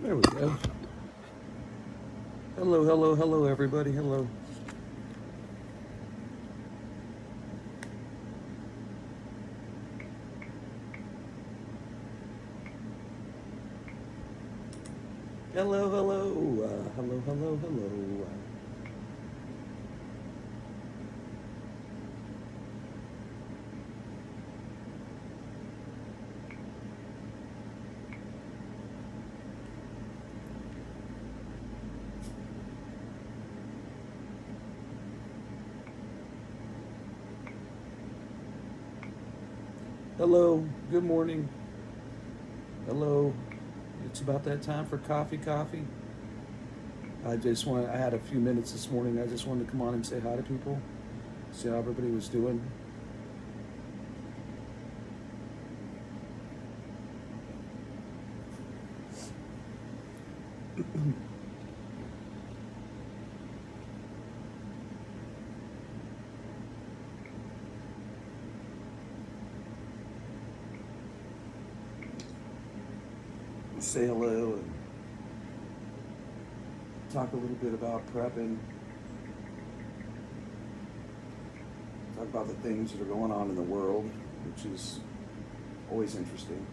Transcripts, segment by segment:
There we go. Hello, hello, hello, everybody. Hello. Hello, hello. Hello, hello, hello. Hello. Good morning. Hello. It's about that time for coffee. I had a few minutes this morning. I just wanted to come on and say hi to people, see how everybody was doing. Say hello and talk a little bit about prepping. Talk about the things that are going on in the world, which is always interesting.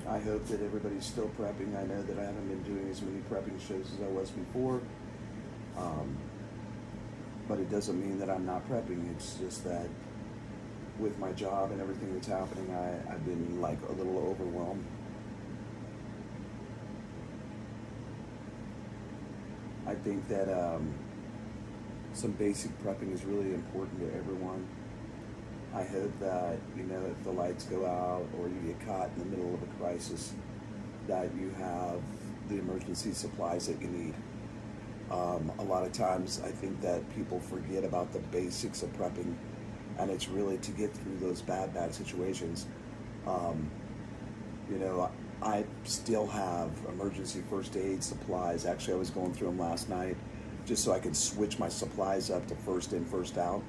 I hope that everybody's still prepping. I know that I haven't been doing as many prepping shows as I was before. But it doesn't mean that I'm not prepping. It's just that with my job and everything that's happening, I've been like a little overwhelmed. I think that some basic prepping is really important to everyone. I hope that, if the lights go out or you get caught in the middle of a crisis, that you have the emergency supplies that you need. A lot of times I think that people forget about the basics of prepping, and it's really to get through those bad situations. I still have emergency first aid supplies. Actually, I was going through them last night just so I could switch my supplies up to first in, first out.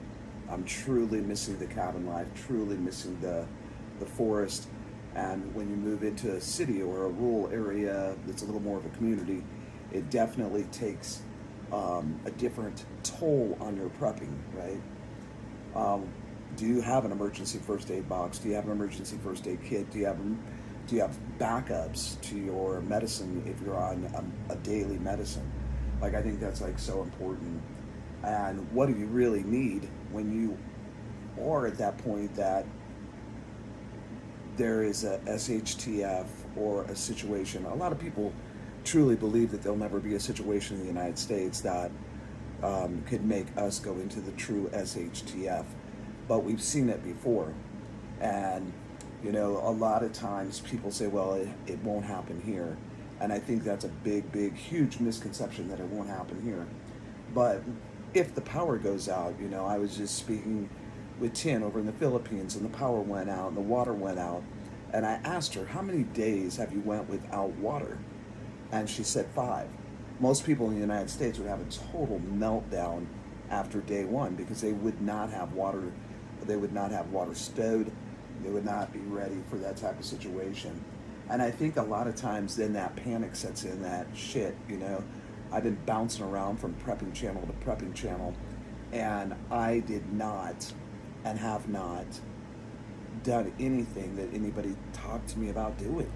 I'm truly missing the cabin life, truly missing the forest. And when you move into a city or a rural area that's a little more of a community, it definitely takes a different toll on your prepping, right? Do you have an emergency first aid box? Do you have an emergency first aid kit? Do you have backups to your medicine if you're on a daily medicine? Like, I think that's like so important. And what do you really need when you are at that point that there is a SHTF or a situation? A lot of people truly believe that there'll never be a situation in the United States that could make us go into the true SHTF. But we've seen it before. And, a lot of times people say, well, it won't happen here. And I think that's a big, huge misconception that it won't happen here. But if the power goes out, I was just speaking with Tin over in the Philippines, and the power went out and the water went out. And I asked her, how many days have you went without water? And she said 5. Most people in the United States would have a total meltdown after day 1 because they would not have water. They would not have water stowed. They would not be ready for that type of situation. And I think a lot of times then that panic sets in, that shit, I've been bouncing around from prepping channel to prepping channel, and I did not and have not done anything that anybody talked to me about doing.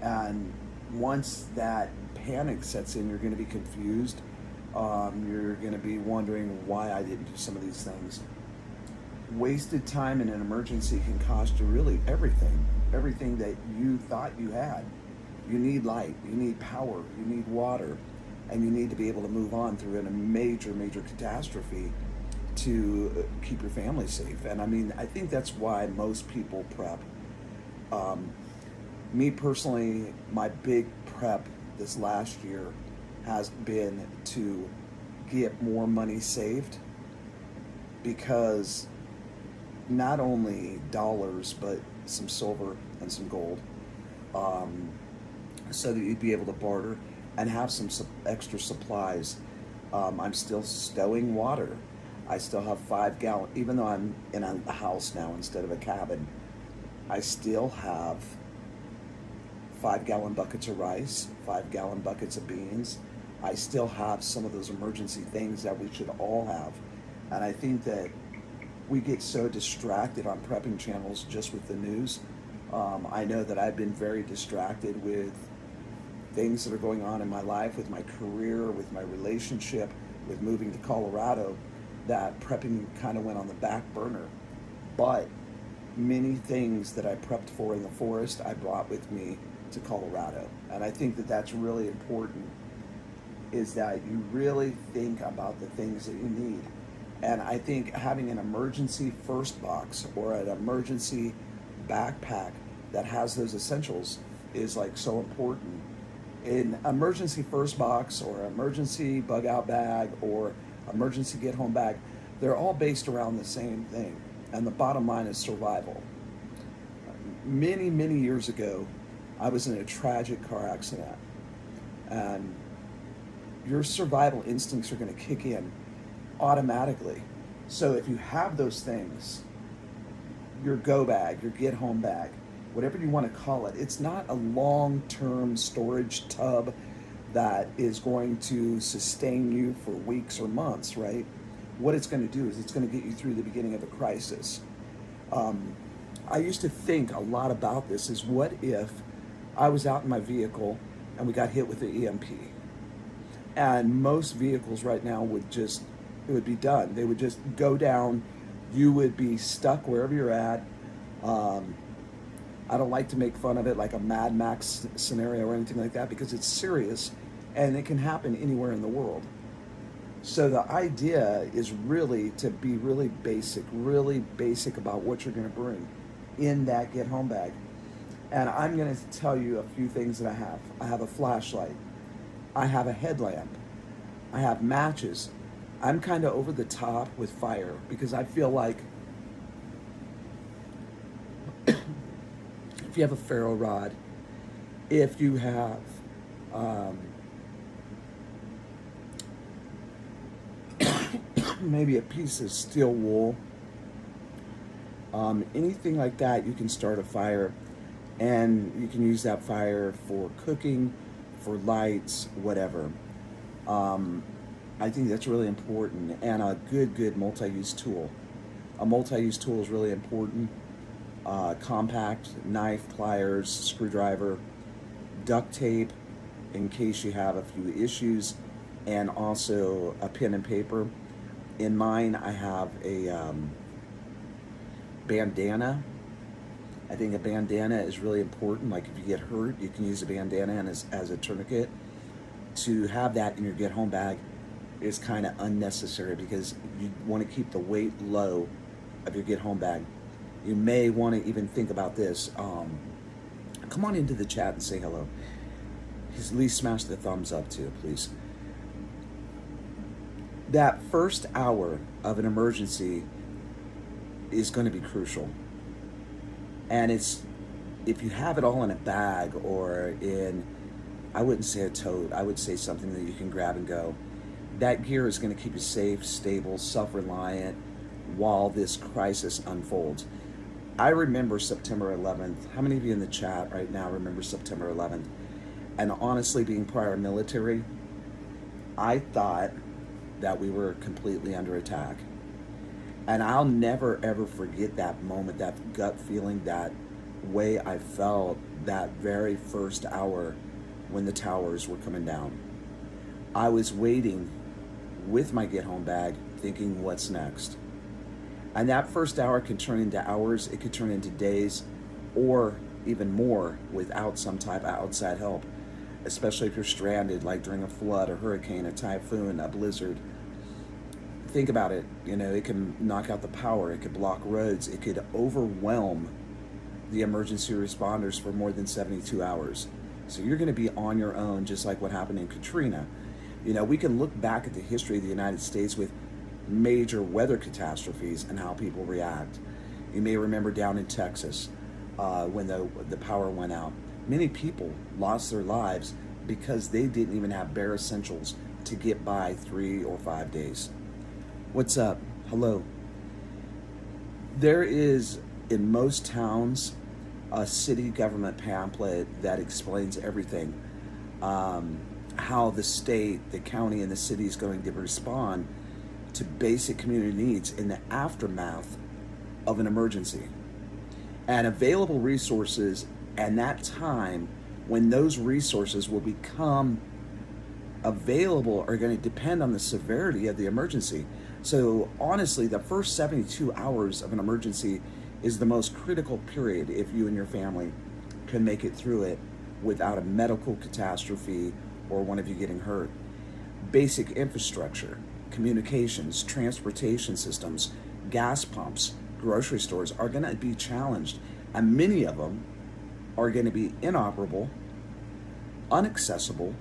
And once that panic sets in, you're going to be confused. You're going to be wondering why I didn't do some of these things. Wasted time in an emergency can cost you really everything that you thought you had. You need light, you need power, you need water, and you need to be able to move on through a major catastrophe to keep your family safe. And I think that's why most people prep. Me personally, my big prep this last year has been to get more money saved, because not only dollars, but some silver and some gold, so that you'd be able to barter and have some extra supplies. I'm still stowing water. I still have 5 gallon, even though I'm in a house now instead of a cabin, I still have 5-gallon buckets of rice, 5-gallon buckets of beans. I still have some of those emergency things that we should all have. And I think that we get so distracted on prepping channels just with the news. I know that I've been very distracted with things that are going on in my life, with my career, with my relationship, with moving to Colorado, that prepping kind of went on the back burner. But many things that I prepped for in the forest, I brought with me to Colorado. And I think that that's really important, is that you really think about the things that you need. And I think having an emergency first box or an emergency backpack that has those essentials is like so important. An emergency first box or emergency bug out bag or emergency get home bag, they're all based around the same thing. And the bottom line is survival. Many, many years ago, I was in a tragic car accident. And your survival instincts are going to kick in automatically. So if you have those things, your go bag, your get home bag, whatever you want to call it, it's not a long-term storage tub that is going to sustain you for weeks or months, right? What it's going to do is it's going to get you through the beginning of a crisis. I used to think a lot about this, is what if I was out in my vehicle and we got hit with the EMP? And most vehicles right now would just, it would be done. They would just go down. You would be stuck wherever you're at. I don't like to make fun of it like a Mad Max scenario or anything like that, because it's serious and it can happen anywhere in the world. So the idea is really to be really basic about what you're going to bring in that get home bag. And I'm going to tell you a few things that I have. I have a flashlight. I have a headlamp. I have matches. I'm kind of over the top with fire because I feel like if you have a ferro rod, if you have maybe a piece of steel wool, anything like that, you can start a fire, and you can use that fire for cooking, for lights, whatever. I think that's really important, and a good multi-use tool. A multi-use tool is really important. Compact, knife, pliers, screwdriver, duct tape in case you have a few issues, and also a pen and paper. In mine, I have a bandana. I think a bandana is really important. Like if you get hurt, you can use a bandana as a tourniquet. To have that in your get home bag is kind of unnecessary because you want to keep the weight low of your get home bag. You may want to even think about this. Come on into the chat and say hello. At least smash the thumbs up too, please. That first hour of an emergency is going to be crucial. And it's, if you have it all in a bag or in, I wouldn't say a tote, I would say something that you can grab and go. That gear is going to keep you safe, stable, self-reliant while this crisis unfolds. I remember September 11th. How many of you in the chat right now remember September 11th? And honestly, being prior military, I thought that we were completely under attack. And I'll never ever forget that moment, that gut feeling, that way I felt that very first hour when the towers were coming down. I was waiting with my get home bag thinking, what's next? And that first hour can turn into hours, it could turn into days, or even more without some type of outside help, especially if you're stranded, like during a flood, a hurricane, a typhoon, a blizzard. Think about it, you know, it can knock out the power, it could block roads, it could overwhelm the emergency responders for more than 72 hours. So you're gonna be on your own, just like what happened in Katrina. You know, we can look back at the history of the United States with major weather catastrophes and how people react. You may remember down in Texas when the power went out. Many people lost their lives because they didn't even have bare essentials to get by 3 or 5 days. What's up? Hello. There is, in most towns, a city government pamphlet that explains everything, how the state, the county, and the city is going to respond to basic community needs in the aftermath of an emergency. And available resources and that time when those resources will become available are going to depend on the severity of the emergency. So honestly, the first 72 hours of an emergency is the most critical period if you and your family can make it through it without a medical catastrophe or one of you getting hurt. Basic infrastructure, communications, transportation systems, gas pumps, grocery stores are going to be challenged, and many of them are going to be inoperable, inaccessible,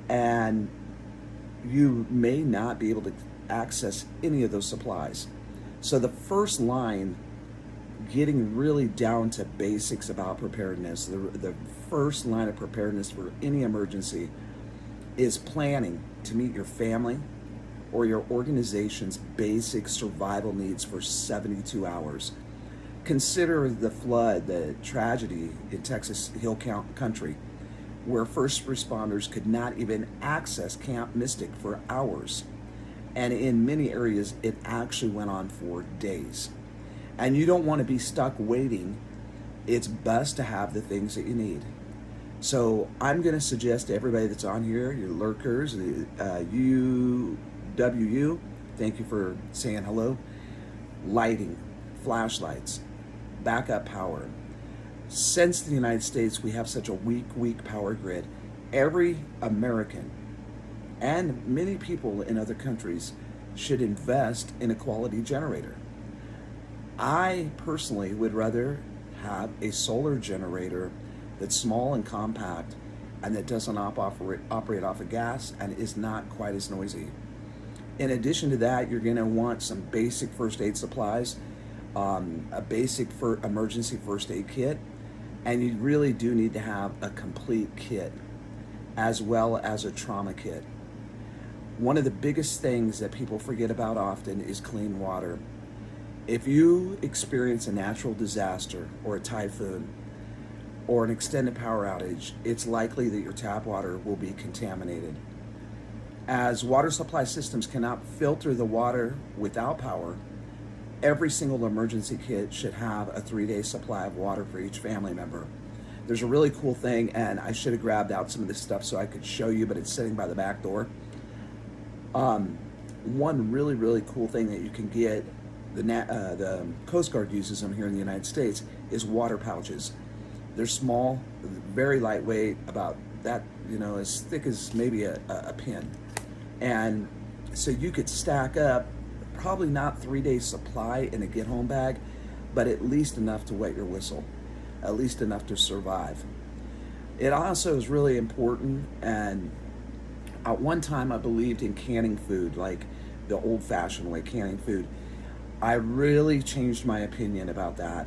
and you may not be able to access any of those supplies. So the first line, getting really down to basics about preparedness, the first line of preparedness for any emergency is planning to meet your family or your organization's basic survival needs for 72 hours. Consider the flood, the tragedy in Texas Hill Country, where first responders could not even access Camp Mystic for hours. And in many areas, it actually went on for days. And you don't want to be stuck waiting. It's best to have the things that you need. So I'm going to suggest to everybody that's on here, your lurkers, UWU, thank you for saying hello, lighting, flashlights, backup power. Since the United States, we have such a weak power grid, every American and many people in other countries should invest in a quality generator. I personally would rather have a solar generator that's small and compact and that doesn't operate off of gas and is not quite as noisy. In addition to that, you're going to want some basic first aid supplies, a basic emergency first aid kit, and you really do need to have a complete kit as well as a trauma kit. One of the biggest things that people forget about often is clean water. If you experience a natural disaster or a typhoon or an extended power outage, it's likely that your tap water will be contaminated. As water supply systems cannot filter the water without power, every single emergency kit should have a 3-day supply of water for each family member. There's a really cool thing, and I should have grabbed out some of this stuff so I could show you, but it's sitting by the back door. One really cool thing that you can get, the Coast Guard uses them here in the United States, is water pouches. They're small, very lightweight, about that, as thick as maybe a pin. And so you could stack up probably not 3-day supply in a get home bag, but at least enough to wet your whistle, at least enough to survive. It also is really important, and at one time I believed in canning food, like the old-fashioned way, canning food. I really changed my opinion about that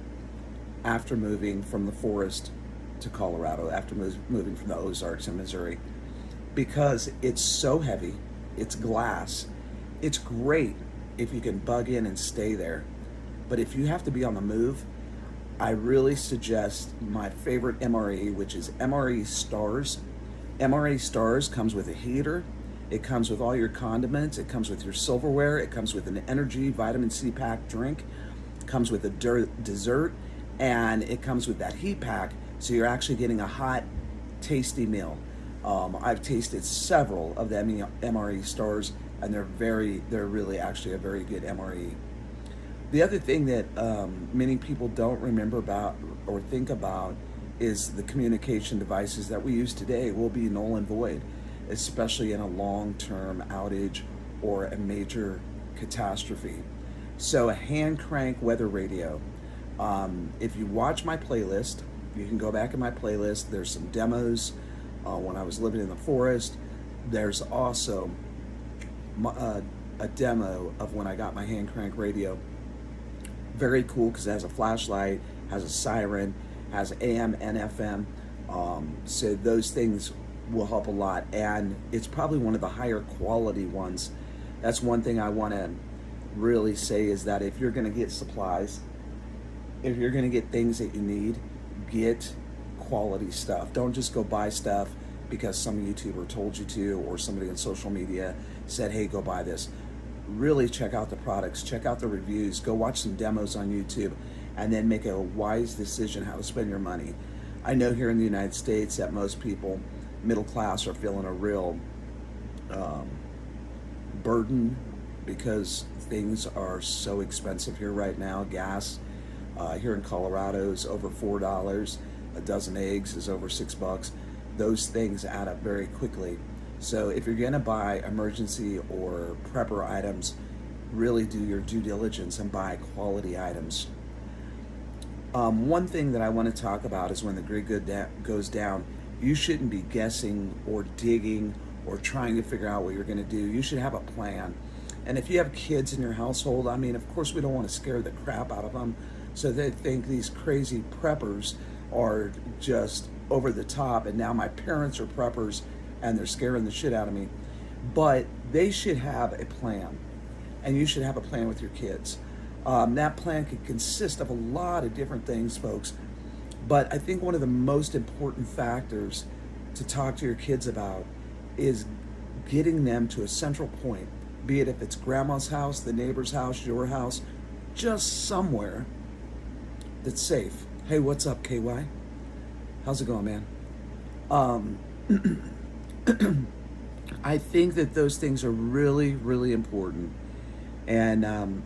after moving from the forest to Colorado, after moving from the Ozarks in Missouri, because it's so heavy, it's glass. It's great if you can bug in and stay there, but if you have to be on the move, I really suggest my favorite MRE, which is MRE Stars. MRE Stars comes with a heater, it comes with all your condiments, it comes with your silverware, it comes with an energy vitamin C pack drink, it comes with a dessert, and it comes with that heat pack, so you're actually getting a hot, tasty meal. I've tasted several of the MRE Stars, and they're really actually a very good MRE. The other thing that many people don't remember about or think about is the communication devices that we use today will be null and void, especially in a long-term outage or a major catastrophe. So a hand crank weather radio. If you watch my playlist, you can go back in my playlist. There's some demos when I was living in the forest. There's also a demo of when I got my hand crank radio. Very cool because it has a flashlight, has a siren, has AM and FM. So those things will help a lot, and it's probably one of the higher quality ones. That's one thing I want to really say, is that if you're going to get supplies, if you're going to get things that you need, get quality stuff. Don't just go buy stuff because some YouTuber told you to, or somebody on social media said, hey, go buy this. Really check out the products, check out the reviews, go watch some demos on YouTube, and then make a wise decision how to spend your money. I know here in the United States that most people, middle class, are feeling a real burden because things are so expensive here right now. Gas here in Colorado is over $4. A dozen eggs is over $6. Those things add up very quickly. So if you're gonna buy emergency or prepper items, really do your due diligence and buy quality items. One thing that I want to talk about is when the grid goes down, you shouldn't be guessing or digging or trying to figure out what you're gonna do. You should have a plan. And if you have kids in your household, I mean, of course we don't want to scare the crap out of them so they think these crazy preppers are just over the top, and now my parents are preppers and they're scaring the shit out of me. But they should have a plan, and you should have a plan with your kids. That plan could consist of a lot of different things, folks. But I think one of the most important factors to talk to your kids about is getting them to a central point, be it if it's grandma's house, the neighbor's house, your house, just somewhere that's safe. Hey, what's up, KY? How's it going, man? I think that those things are really, really important. And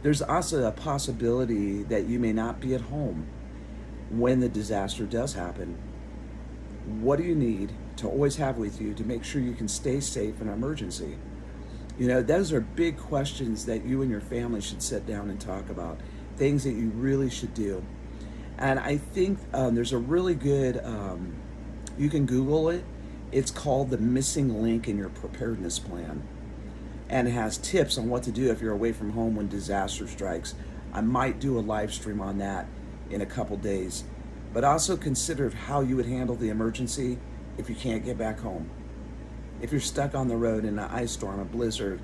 there's also a possibility that you may not be at home when the disaster does happen. What do you need to always have with you to make sure you can stay safe in an emergency? You know, those are big questions that you and your family should sit down and talk about, things that you really should do. And I think there's a really good, you can Google it. It's called the missing link in your preparedness plan. And it has tips on what to do if you're away from home when disaster strikes. I might do a live stream on that in a couple days. But also consider how you would handle the emergency if you can't get back home. If you're stuck on the road in an ice storm, a blizzard,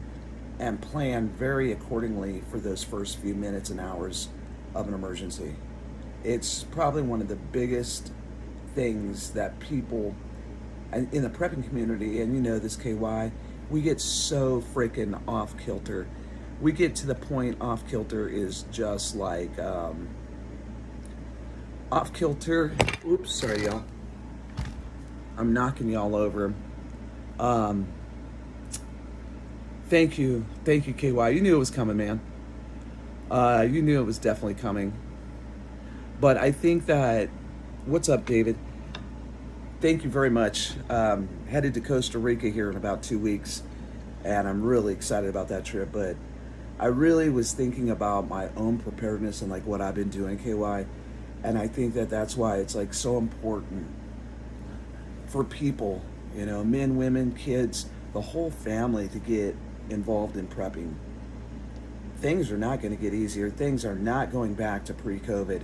and plan very accordingly for those first few minutes and hours of an emergency. It's probably one of the biggest things that people in the prepping community, and you know this, KY, we get so freaking off kilter. We get to the point off kilter is just like off kilter. Oops, sorry y'all. I'm knocking y'all over. Thank you, KY. You knew it was coming, man. You knew it was definitely coming. But I think that, what's up, David? Thank you very much. Headed to Costa Rica here in about 2 weeks, and I'm really excited about that trip. But I really was thinking about my own preparedness and like what I've been doing, KY, and I think that that's why it's like so important for people, you know, men, women, kids, the whole family to get involved in prepping. Things are not going to get easier. Things are not going back to pre-COVID.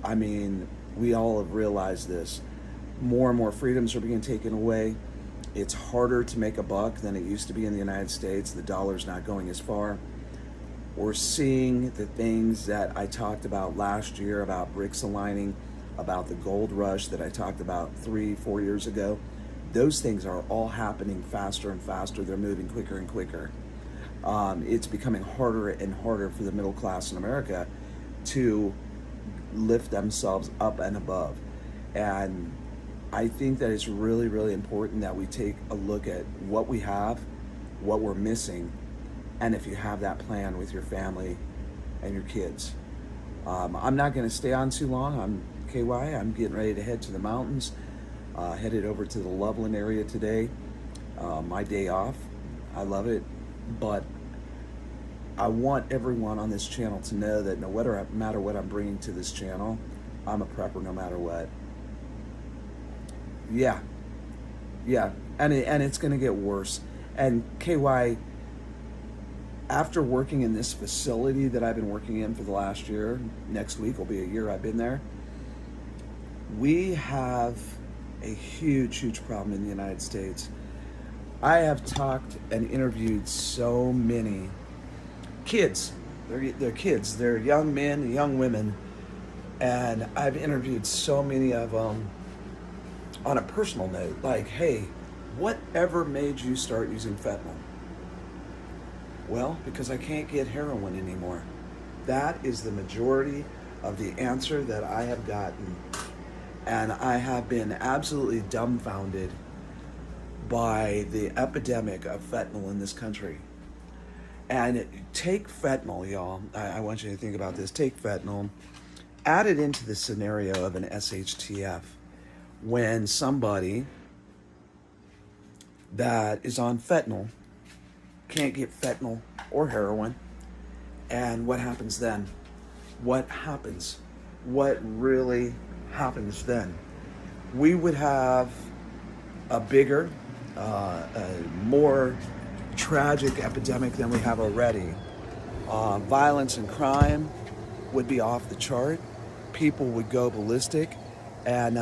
I mean, we all have realized this. More and more freedoms are being taken away. It's harder to make a buck than it used to be in the United States. The dollar's not going as far. We're seeing the things that I talked about last year about bricks aligning, about the gold rush that I talked about 3-4 years ago. Those things are all happening faster and faster. They're moving quicker and quicker. It's becoming harder and harder for the middle class in America to lift themselves up and above. And I think that it's really, really important that we take a look at what we have, what we're missing, and if you have that plan with your family and your kids. I'm not going to stay on too long. I'm KY. I'm getting ready to head to the mountains. Headed over to the Loveland area today. My day off. I love it. But I want everyone on this channel to know that no matter what I'm bringing to this channel, I'm a prepper no matter what. Yeah, and it's going to get worse. And KY, after working in this facility that I've been working in for the last year, next week will be a year I've been there, we have a huge problem in the United States. I have talked and interviewed so many kids. They're kids. They're young men, young women And I've interviewed so many of them on a personal note, like, hey, whatever made you start using fentanyl? Well, because I can't get heroin anymore. That is the majority of the answer that I have gotten. And I have been absolutely dumbfounded by the epidemic of fentanyl in this country. And take fentanyl, y'all. I want you to think about this. Take fentanyl, add it into the scenario of an SHTF. When somebody that is on fentanyl can't get fentanyl or heroin, and what happens then? What happens? What really happens then? We would have a bigger, a more tragic epidemic than we have already. Violence and crime would be off the chart. People would go ballistic. And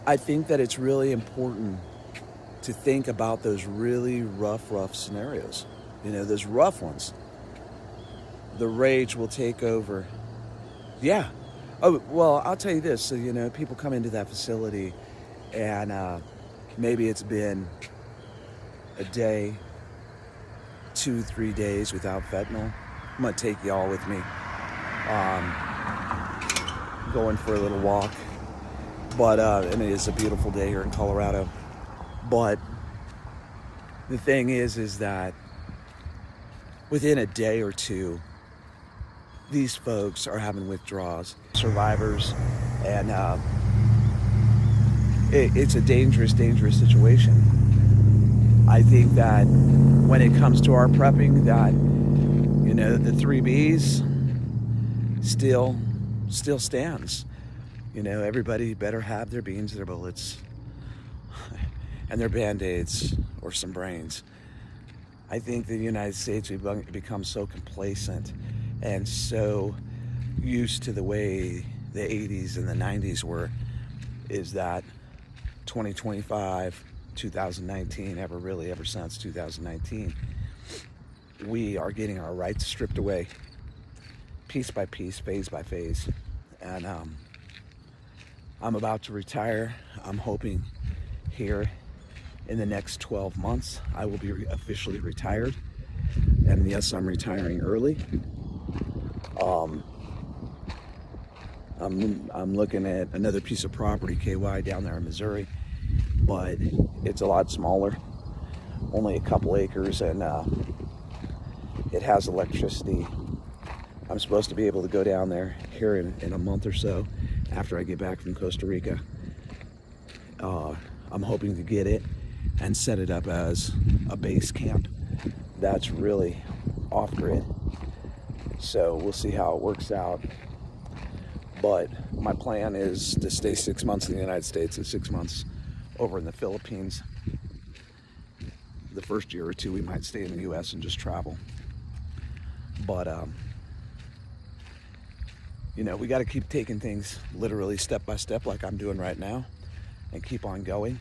I think that it's really important to think about those really rough scenarios. You know, those rough ones. The rage will take over. Yeah. Oh, well, I'll tell you this. So, you know, people come into that facility and maybe it's been a day, 2-3 days without fentanyl. I'm going to take y'all with me. Going for a little walk. But, and it is a beautiful day here in Colorado. But the thing is that within a day or two, these folks are having withdrawals, survivors, and it's a dangerous situation. I think that when it comes to our prepping, that, you know, the 3Bs still stands. You know, everybody better have their beans, their bullets, and their Band-Aids or some brains. I think the United States, we've become so complacent and so used to the way the 80s and the 90s were, is that 2025, 2019, ever since 2019, we are getting our rights stripped away, piece by piece, phase by phase. And I'm about to retire. I'm hoping here in the next 12 months, I will be officially retired. And yes, I'm retiring early. I'm looking at another piece of property, KY, down there in Missouri, but it's a lot smaller, only a couple acres, and it has electricity. I'm supposed to be able to go down there here in a month or so after I get back from Costa Rica. I'm hoping to get it and set it up as a base camp that's really off-grid. So we'll see how it works out. But my plan is to stay 6 months in the United States and 6 months over in the Philippines. The first year or two, we might stay in the U.S. and just travel. But, you know, we got to keep taking things literally step by step like I'm doing right now and keep on going.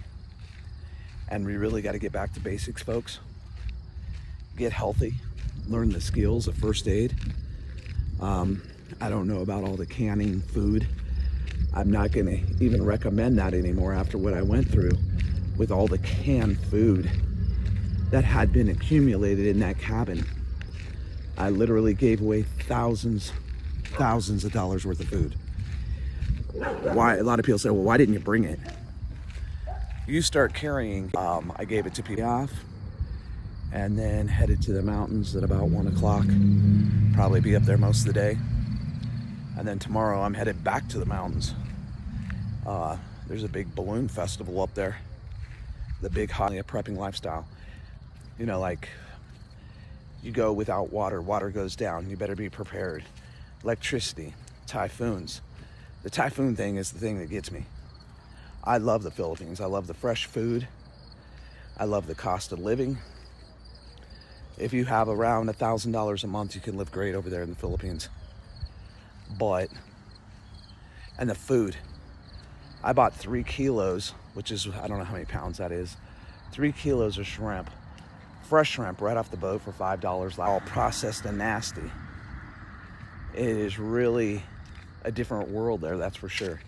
And we really got to get back to basics, folks. Get healthy, learn the skills of first aid. I don't know about all the canning food. I'm not going to even recommend that anymore after what I went through with all the canned food that had been accumulated in that cabin. I literally gave away thousands of dollars worth of food. Why? A lot of people say, well, why didn't you bring it? You start carrying. I gave it to PF and then headed to the mountains at about 1 o'clock. Probably be up there most of the day. And then tomorrow I'm headed back to the mountains. There's a big balloon festival up there. The big Hania prepping lifestyle. You know, like, you go without water, water goes down, you better be prepared. Electricity, typhoons. The typhoon thing is the thing that gets me. I love the Philippines. I love the fresh food. I love the cost of living. If you have around $1,000 a month, you can live great over there in the Philippines. But, and the food. I bought 3 kilos, which is, I don't know how many pounds that is. 3 kilos of shrimp, fresh shrimp right off the boat for $5, all processed and nasty. It is really a different world there, that's for sure.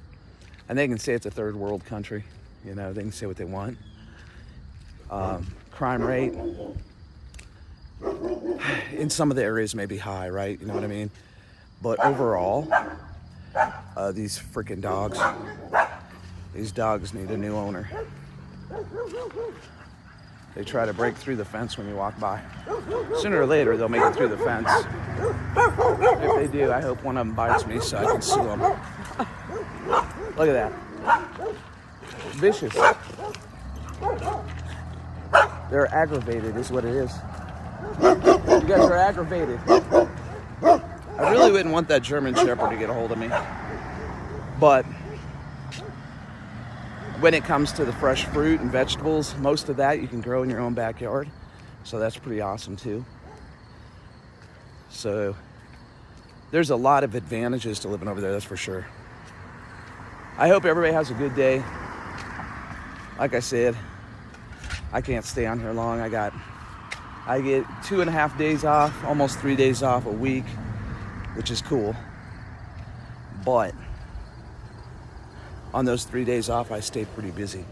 And they can say it's a third world country. You know, they can say what they want. Crime rate in some of the areas may be high, right? You know what I mean? But overall, these freaking dogs, these dogs need a new owner. They try to break through the fence when you walk by. Sooner or later, they'll make it through the fence. If they do, I hope one of them bites me so I can sue them. Look at that. Vicious. They're aggravated is what it is. You guys are aggravated. I really wouldn't want that German Shepherd to get a hold of me. But when it comes to the fresh fruit and vegetables, most of that you can grow in your own backyard. So that's pretty awesome too. So there's a lot of advantages to living over there, that's for sure. I hope everybody has a good day. Like I said, I can't stay on here long. I get 2.5 days off, almost 3 days off a week, which is cool. But on those 3 days off, I stay pretty busy.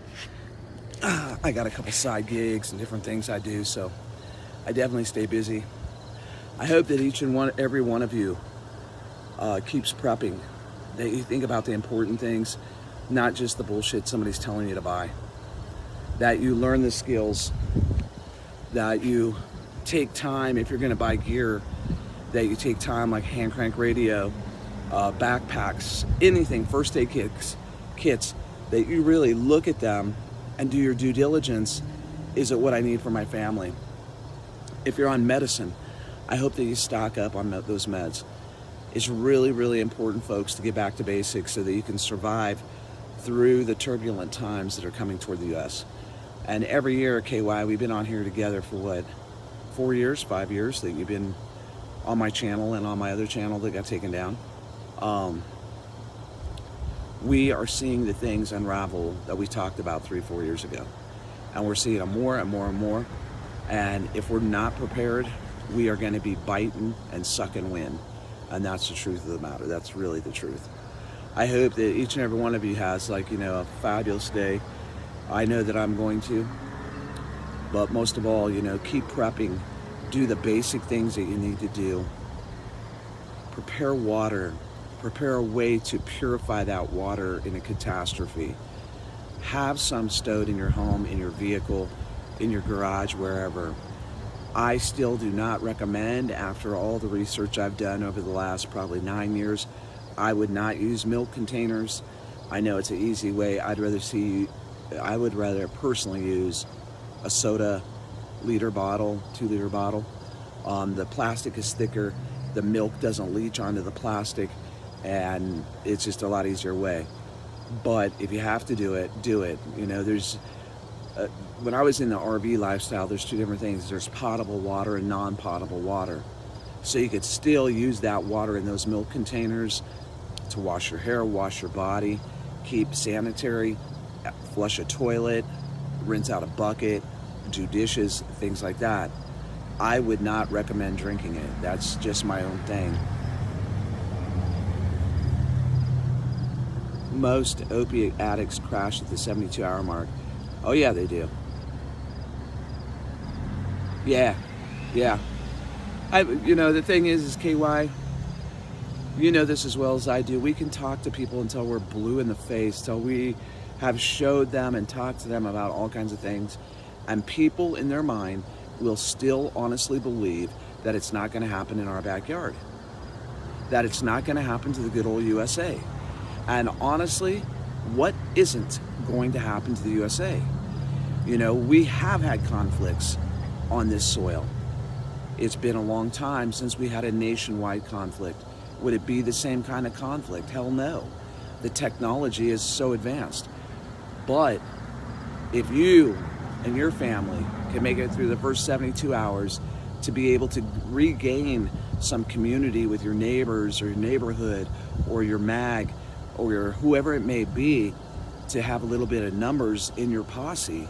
I got a couple side gigs and different things I do, so I definitely stay busy. I hope that every one of you keeps prepping, that you think about the important things, not just the bullshit somebody's telling you to buy. That you learn the skills, that you take time, if you're gonna buy gear, that you take time like hand crank radio, backpacks, anything, first aid kits, that you really look at them and do your due diligence. Is it what I need for my family? If you're on medicine, I hope that you stock up on those meds. It's really, really important, folks, to get back to basics so that you can survive through the turbulent times that are coming toward the U.S. And every year, KY, we've been on here together for what, 5 years that you've been on my channel and on my other channel that got taken down. We are seeing the things unravel that we talked about 3-4 years ago. And we're seeing them more and more and more. And if we're not prepared, we are going to be biting and sucking wind. And that's the truth of the matter. That's really the truth. I hope that each and every one of you has, like, you know, a fabulous day. I know that I'm going to. But most of all, you know, keep prepping. Do the basic things that you need to do. Prepare water. Prepare a way to purify that water in a catastrophe. Have some stowed in your home, in your vehicle, in your garage, wherever. I still do not recommend, after all the research I've done over the last probably 9 years, I would not use milk containers. I know it's an easy way. I would rather personally use a soda liter bottle, 2-liter bottle. The plastic is thicker. The milk doesn't leach onto the plastic, and it's just a lot easier way. But if you have to do it, do it. You know, when I was in the RV lifestyle, there's two different things. There's potable water and non-potable water. So you could still use that water in those milk containers to wash your hair, wash your body, keep sanitary, flush a toilet, rinse out a bucket, do dishes, things like that. I would not recommend drinking it. That's just my own thing. Most opiate addicts crash at the 72-hour mark. Oh yeah, they do. Yeah. You know, the thing is KY, you know this as well as I do. We can talk to people until we're blue in the face, till we have showed them and talked to them about all kinds of things. And people in their mind will still honestly believe that it's not going to happen in our backyard. That it's not going to happen to the good old USA. And honestly, what isn't going to happen to the USA? You know, we have had conflicts on this soil. It's been a long time since we had a nationwide conflict. Would it be the same kind of conflict? Hell no. The technology is so advanced. But if you and your family can make it through the first 72 hours to be able to regain some community with your neighbors or your neighborhood or your mag or your whoever it may be, to have a little bit of numbers in your posse,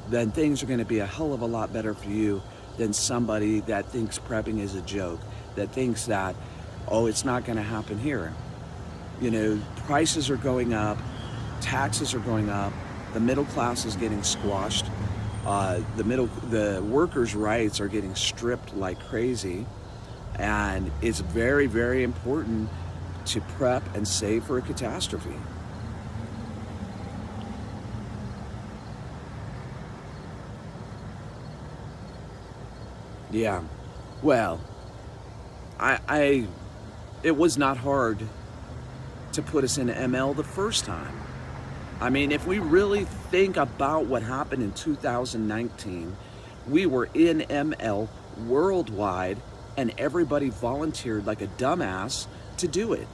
then things are going to be a hell of a lot better for you than somebody that thinks prepping is a joke, that thinks that Oh, it's not going to happen here. You know, prices are going up, taxes are going up, the middle class is getting squashed, the workers' rights are getting stripped like crazy, and it's very, very important to prep and save for a catastrophe. Yeah, well, it was not hard to put us in ML the first time. I mean, if we really think about what happened in 2019, we were in ML worldwide, and everybody volunteered like a dumbass to do it.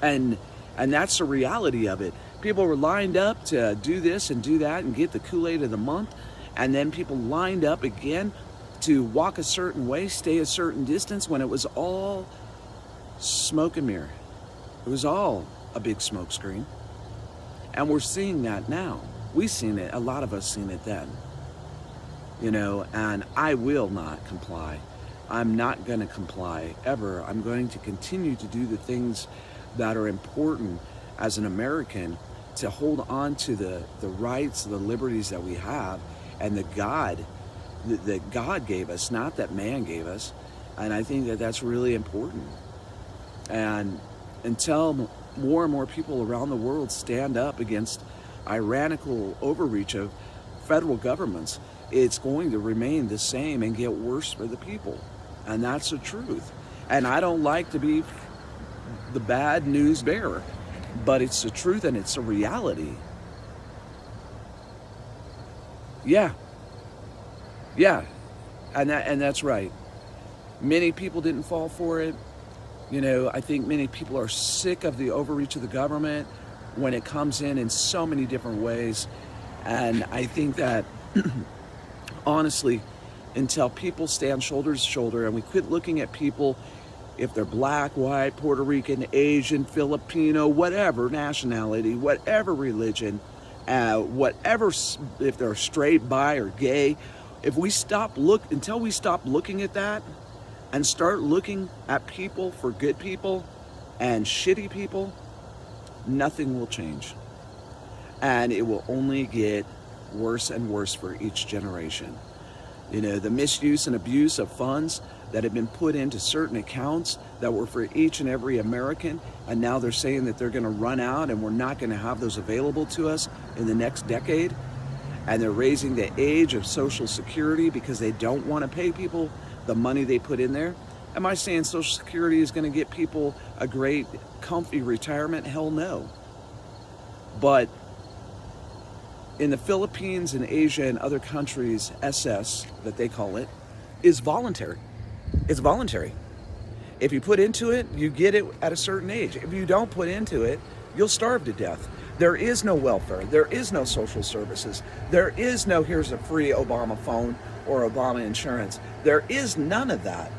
And that's the reality of it. People were lined up to do this and do that and get the Kool-Aid of the month, and then people lined up again to walk a certain way, stay a certain distance, when it was all smoke and mirror. It was all a big smoke screen. And we're seeing that now. We've seen it, a lot of us seen it then. You know, and I will not comply. I'm not going to comply ever. I'm going to continue to do the things that are important as an American, to hold on to the rights, the liberties that we have, and that God gave us, not that man gave us. And I think that that's really important. And until more and more people around the world stand up against tyrannical overreach of federal governments, it's going to remain the same and get worse for the people. And that's the truth. And I don't like to be the bad news bearer, but it's the truth and it's a reality. Yeah. And that's right. Many people didn't fall for it. You know, I think many people are sick of the overreach of the government when it comes in so many different ways. And I think that, honestly, until people stand shoulder to shoulder and we quit looking at people, if they're black, white, Puerto Rican, Asian, Filipino, whatever nationality, whatever religion, whatever, if they're straight, bi, or gay, until we stop looking at that and start looking at people for good people and shitty people, nothing will change. And it will only get worse and worse for each generation. You know, the misuse and abuse of funds that have been put into certain accounts that were for each and every American, and now they're saying that they're going to run out and we're not going to have those available to us in the next decade. And they're raising the age of Social Security because they don't want to pay people the money they put in there. Am I saying Social Security is going to get people a great, comfy retirement? Hell no. But in the Philippines and Asia and other countries, SS, that they call it, is voluntary. It's voluntary. If you put into it, you get it at a certain age. If you don't put into it, you'll starve to death. There is no welfare. There is no social services. There is no, here's a free Obama phone or Obama insurance. There is none of that.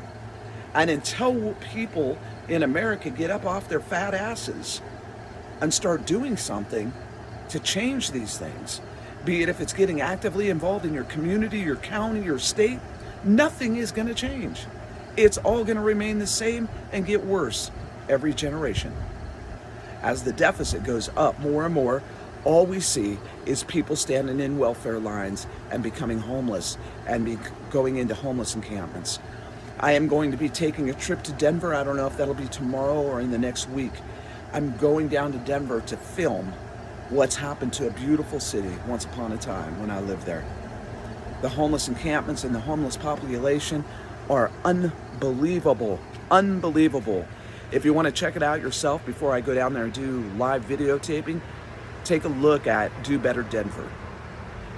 And until people in America get up off their fat asses and start doing something to change these things, be it if it's getting actively involved in your community, your county, your state, nothing is going to change. It's all going to remain the same and get worse every generation. As the deficit goes up more and more, all we see is people standing in welfare lines and becoming homeless and going into homeless encampments. I am going to be taking a trip to Denver. I don't know if that'll be tomorrow or in the next week. I'm going down to Denver to film what's happened to a beautiful city once upon a time when I lived there. The homeless encampments and the homeless population are unbelievable, unbelievable. If you want to check it out yourself before I go down there and do live videotaping, take a look at Do Better Denver.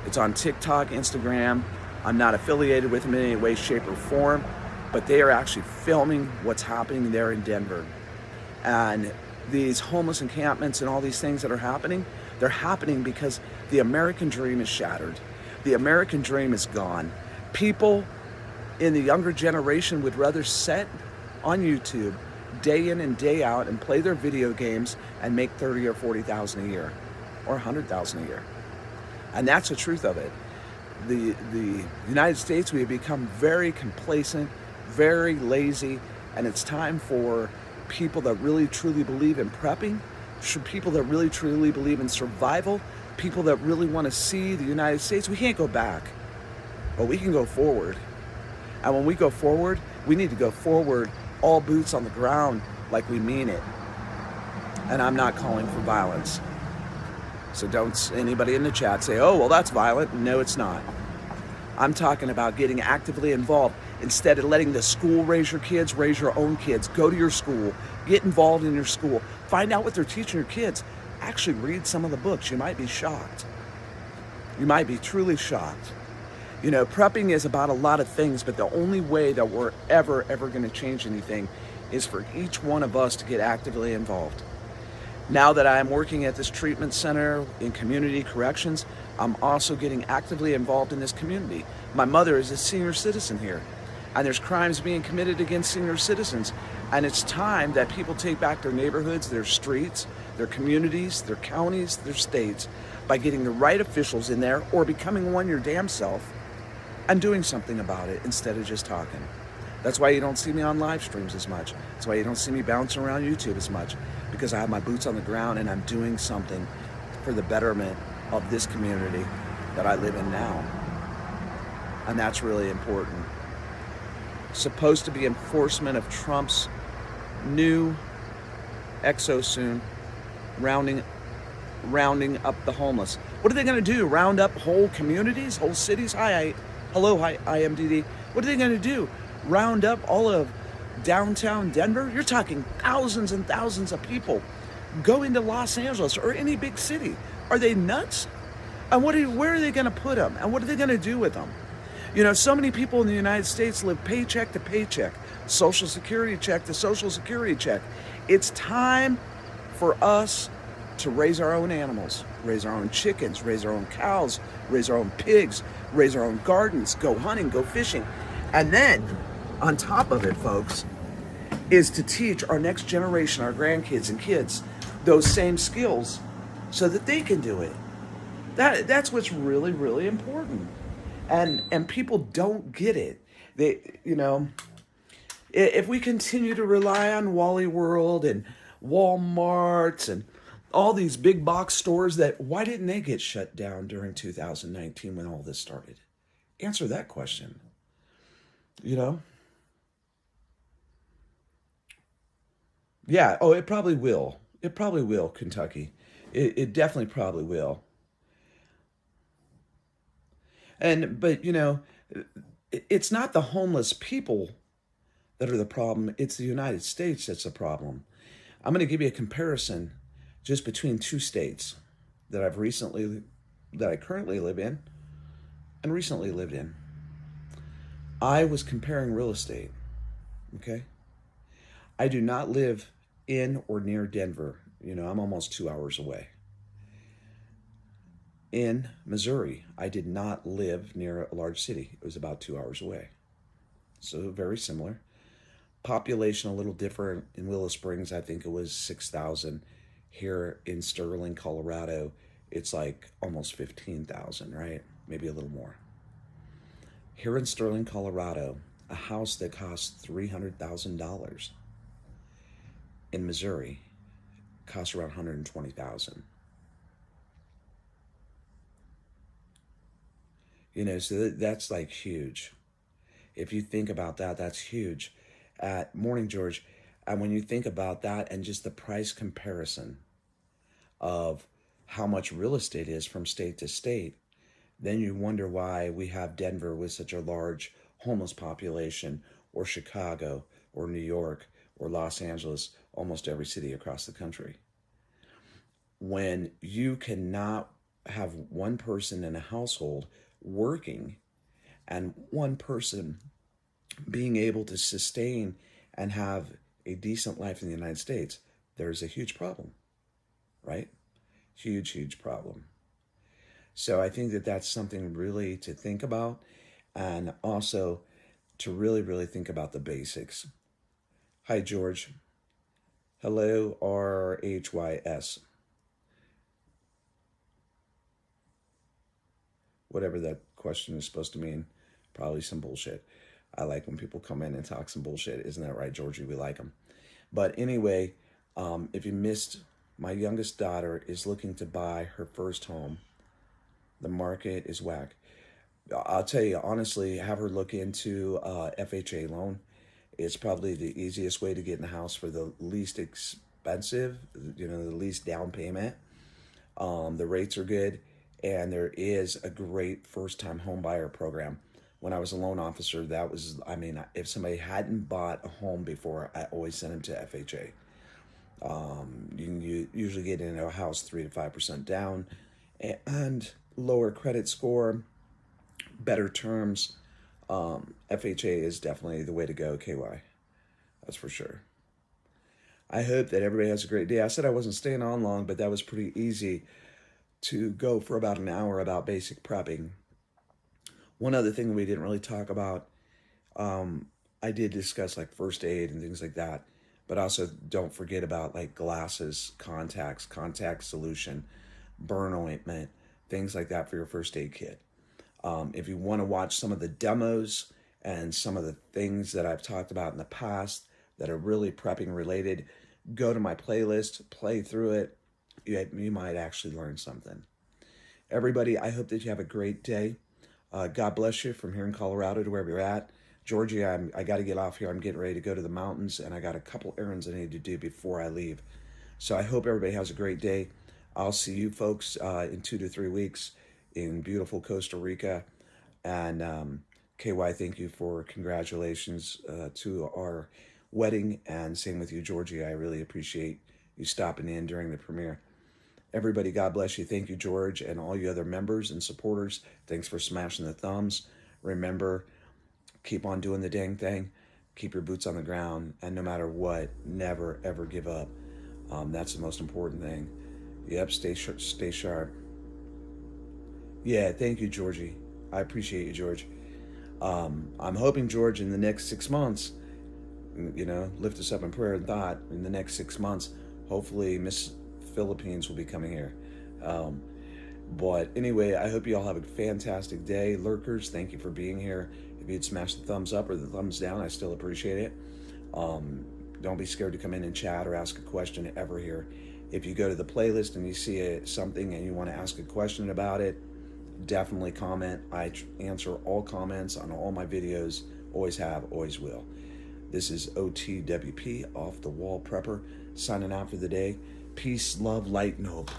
It's on TikTok, Instagram. I'm not affiliated with them in any way, shape, or form, but they are actually filming what's happening there in Denver. And these homeless encampments and all these things that are happening, they're happening because the American dream is shattered. The American dream is gone. People in the younger generation would rather sit on YouTube day in and day out and play their video games and make 30 or 40,000 a year or 100,000 a year. And that's the truth of it. The United States, we have become very complacent, very lazy, And it's time for people that really truly believe in prepping, people that really truly believe in survival, people that really want to see the United States. We can't go back, but we can go forward. And when we go forward, we need to go forward all boots on the ground like we mean it. And I'm not calling for violence. So don't anybody in the chat say, oh, well, that's violent. No, it's not. I'm talking about getting actively involved. Instead of letting the school raise your kids, raise your own kids. Go to your school. Get involved in your school. Find out what they're teaching your kids. Actually read some of the books. You might be shocked. You might be truly shocked. You know, prepping is about a lot of things, but the only way that we're ever going to change anything is for each one of us to get actively involved. Now that I'm working at this treatment center in community corrections, I'm also getting actively involved in this community. My mother is a senior citizen here, and there's crimes being committed against senior citizens. And it's time that people take back their neighborhoods, their streets, their communities, their counties, their states, by getting the right officials in there or becoming one your damn self and doing something about it instead of just talking. That's why you don't see me on live streams as much. That's why you don't see me bouncing around YouTube as much, because I have my boots on the ground and I'm doing something for the betterment of this community that I live in now. And that's really important. Supposed to be enforcement of Trump's new exo soon, rounding up the homeless. What are they going to do? Round up whole communities, whole cities? Hello, IMDD. What are they going to do? Round up all of downtown Denver? You're talking thousands and thousands of people go into Los Angeles or any big city. Are they nuts? And where are they going to put them? And what are they going to do with them? You know, so many people in the United States live paycheck to paycheck, Social Security check to Social Security check. It's time for us to raise our own animals, raise our own chickens, raise our own cows, raise our own pigs, raise our own gardens, go hunting, go fishing. And then, on top of it, folks, is to teach our next generation, our grandkids and kids, those same skills so that they can do it. That's what's really, really important. And people don't get it. If we continue to rely on Wally World and Walmarts and all these big box stores, why didn't they get shut down during 2019 when all this started? Answer that question. You know? Yeah, oh, it probably will. It probably will, Kentucky. It definitely probably will. But it's not the homeless people that are the problem. It's the United States that's the problem. I'm going to give you a comparison just between two states that I currently live in and recently lived in. I was comparing real estate, okay? I do not live in or near Denver. I'm almost 2 hours away. In Missouri, I did not live near a large city. It was about 2 hours away. So very similar. Population a little different. In Willow Springs, I think it was 6,000. Here in Sterling, Colorado, it's like almost 15,000, right? Maybe a little more. Here in Sterling, Colorado, a house that costs $300,000 in Missouri costs around $120,000. So that's like huge. If you think about that, that's huge. Morning, George. And when you think about that and just the price comparison of how much real estate is from state to state, then you wonder why we have Denver with such a large homeless population, or Chicago, or New York, or Los Angeles, almost every city across the country. When you cannot have one person in a household working and one person being able to sustain and have a decent life in the United States, there's a huge problem, right? Huge, huge problem. So I think that that's something really to think about, and also to really, really think about the basics. Hi, George. Hello, RHYS. Whatever that question is supposed to mean, probably some bullshit. I like when people come in and talk some bullshit. Isn't that right, Georgie? We like them. But anyway, if you missed, my youngest daughter is looking to buy her first home. The market is whack. I'll tell you, honestly, have her look into FHA loan. It's probably the easiest way to get in the house for the least expensive, the least down payment. The rates are good, and there is a great first-time home buyer program. When I was a loan officer, that was, if somebody hadn't bought a home before, I always sent them to FHA. You usually get into a house 3 to 5% down, and lower credit score, better terms. FHA is definitely the way to go, KY. That's for sure. I hope that everybody has a great day. I said I wasn't staying on long, but that was pretty easy to go for about an hour about basic prepping. One other thing we didn't really talk about, I did discuss like first aid and things like that, but also don't forget about like glasses, contacts, contact solution, burn ointment, things like that for your first aid kit. If you want to watch some of the demos and some of the things that I've talked about in the past that are really prepping related, go to my playlist, play through it. You might actually learn something. Everybody, I hope that you have a great day. God bless you from here in Colorado to wherever you're at. Georgie, I got to get off here. I'm getting ready to go to the mountains, and I got a couple errands I need to do before I leave. So I hope everybody has a great day. I'll see you folks in 2 to 3 weeks in beautiful Costa Rica. And KY, thank you for congratulations to our wedding, and same with you, Georgie. I really appreciate you stopping in during the premiere. Everybody, God bless you. Thank you, George, and all you other members and supporters. Thanks for smashing the thumbs. Remember, keep on doing the dang thing. Keep your boots on the ground, and no matter what, never, ever give up. That's the most important thing. Yep, stay sharp. Yeah, thank you, Georgie. I appreciate you, George. I'm hoping, George, in the next 6 months, lift us up in prayer and thought, in the next 6 months, hopefully Miss Philippines will be coming here. But anyway, I hope you all have a fantastic day. Lurkers, thank you for being here. If you'd smash the thumbs up or the thumbs down, I still appreciate it. Don't be scared to come in and chat or ask a question ever here. If you go to the playlist and you see something and you want to ask a question about it, definitely comment. I answer all comments on all my videos. Always have, always will. This is OTWP, Off the Wall Prepper, signing out for the day. Peace, love, light, and hope.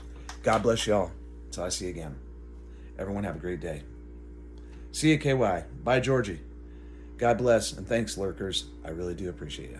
God bless y'all. Until I see you again. Everyone have a great day. See you, KY. Bye, Georgie. God bless, and thanks, lurkers. I really do appreciate you.